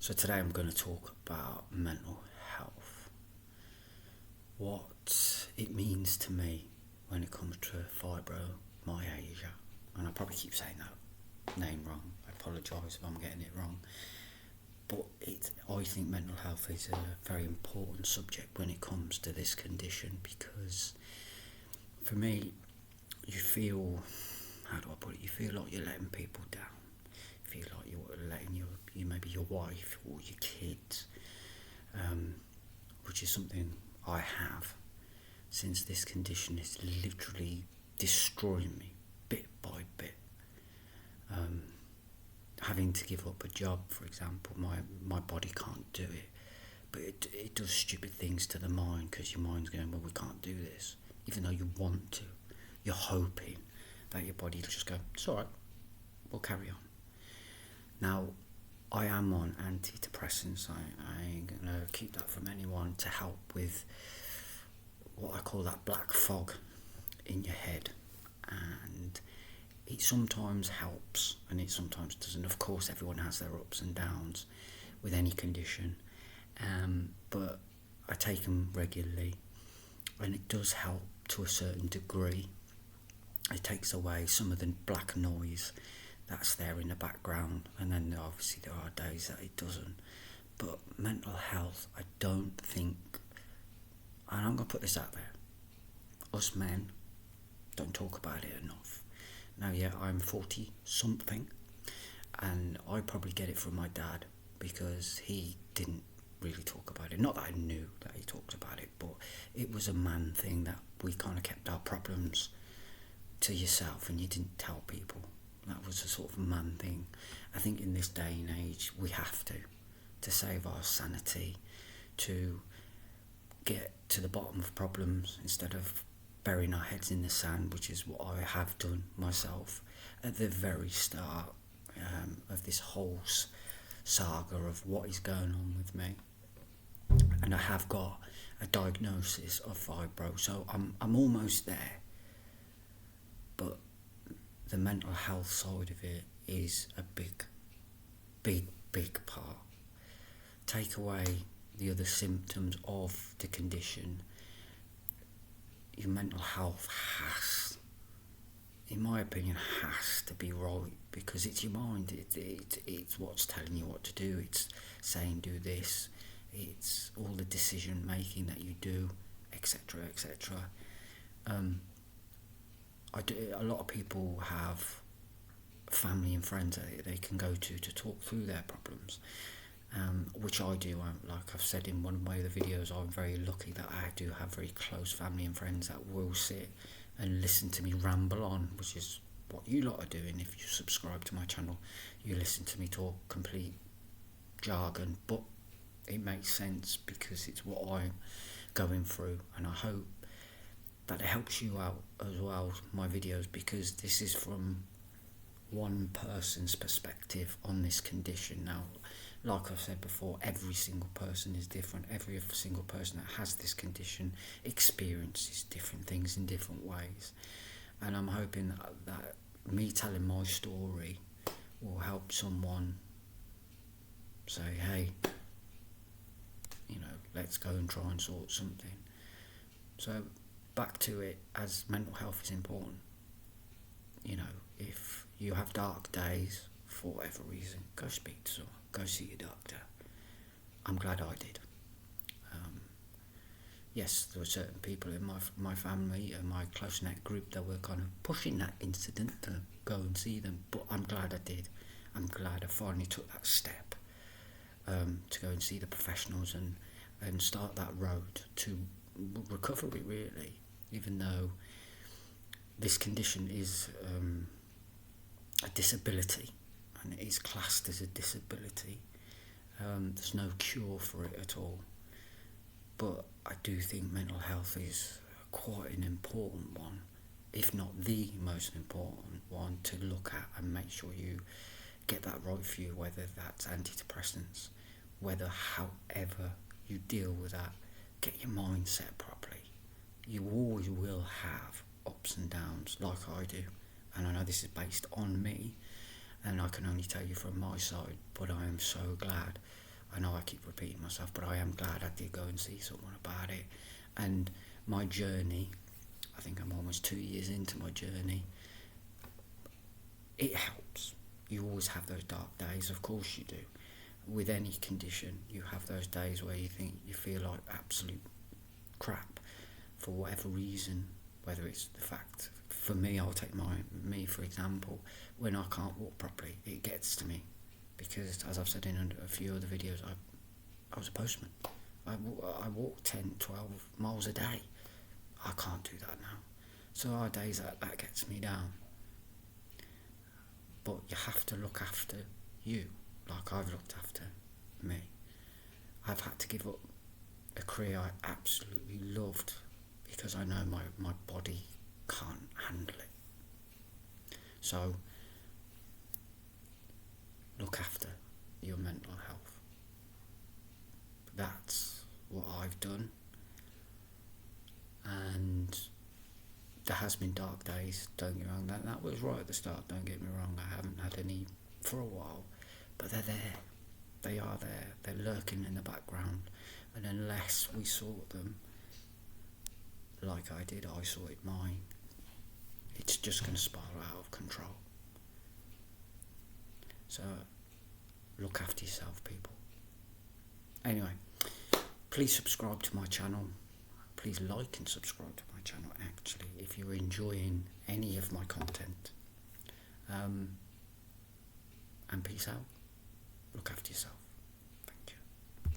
So today I'm going to talk about mental health, what it means to me when it comes to fibromyalgia, and I probably keep saying that name wrong. I apologise if I'm getting it wrong, but I think mental health is a very important subject when it comes to this condition, because for me, you feel, how do I put it, you feel like you're letting people down. You feel like you're letting maybe your wife or your kids, which is something I have, since this condition is literally destroying me bit by bit. Having to give up a job, for example, my body can't do it, but it does stupid things to the mind, because your mind's going, well, we can't do this, even though you want to. You're hoping that your body will just go, it's alright, we'll carry on. Now, I am on antidepressants. I ain't going to keep that from anyone, to help with what I call that black fog in your head. And it sometimes helps and it sometimes doesn't. Of course, everyone has their ups and downs with any condition. But I take them regularly, and it does help to a certain degree. It takes away some of the black noise that's there in the background, and then obviously there are days that it doesn't. But mental health, I don't think, and I'm going to put this out there, us men don't talk about it enough. Now, yeah, I'm 40 something, and I probably get it from my dad, because he didn't really talk about it. Not that I knew that he talked about it, but it was a man thing, that we kind of kept our problems to yourself and you didn't tell people. That was a sort of man thing. I think in this day and age we have to save our sanity, to get to the bottom of problems instead of burying our heads in the sand, which is what I have done myself at the very start of this whole saga of what is going on with me. And I have got a diagnosis of fibro, so I'm almost there. But the mental health side of it is a big part. Take away the other symptoms of the condition, your mental health has, in my opinion, has to be right, because it's your mind. It's what's telling you what to do. It's saying do this. It's all the decision making that you do, etc., etc. A lot of people have family and friends that they can go to talk through their problems, which I do. Like I've said in one of my other videos, I'm very lucky that I do have very close family and friends that will sit and listen to me ramble on, which is what you lot are doing. If you subscribe to my channel, you listen to me talk complete jargon, but it makes sense because it's what I'm going through, and I hope that it helps you out as well, my videos, because this is from one person's perspective on this condition. Now, like I've said before, every single person is different. Every single person that has this condition experiences different things in different ways, and I'm hoping that me telling my story will help someone say, hey, let's go and try and sort something. So back to it, as mental health is important. If you have dark days for whatever reason, go speak to someone, go see your doctor. I'm glad I did. Yes, there were certain people in my family and my close-knit group that were kind of pushing that incident to go and see them, but I'm glad I did. I'm glad I finally took that step to go and see the professionals and start that road to recovery, really, even though this condition is a disability, and it is classed as a disability. There's no cure for it at all, but I do think mental health is quite an important one, if not the most important one, to look at and make sure you get that right for you, whether that's antidepressants, whether however you deal with that, get your mind set properly. You always will have ups and downs, like I do, and I know this is based on me, and I can only tell you from my side, but I am so glad I know I keep repeating myself, but I am glad I did go and see someone about it. And my journey, I think I'm almost 2 years into my journey, it helps. You always have those dark days, of course you do. With any condition, you have those days where you think you feel like absolute crap for whatever reason, whether it's the fact, for me, I'll take me for example, when I can't walk properly, it gets to me. Because, as I've said in a few other videos, I was a postman. I walk 10, 12 miles a day. I can't do that now. So there are days that gets me down. But you have to look after you, like I've looked after me. I've had to give up a career I absolutely loved because I know my body can't handle it. So, look after your mental health. That's what I've done. And there has been dark days, don't get me wrong. That was right at the start, don't get me wrong. I haven't had any for a while. But they're there. They are there. They're lurking in the background. And unless we sort them, like I did, I sorted mine, it's just going to spiral out of control. So, look after yourself, people. Anyway, please subscribe to my channel. Please like and subscribe to my channel, actually, if you're enjoying any of my content. And peace out. Look after yourself.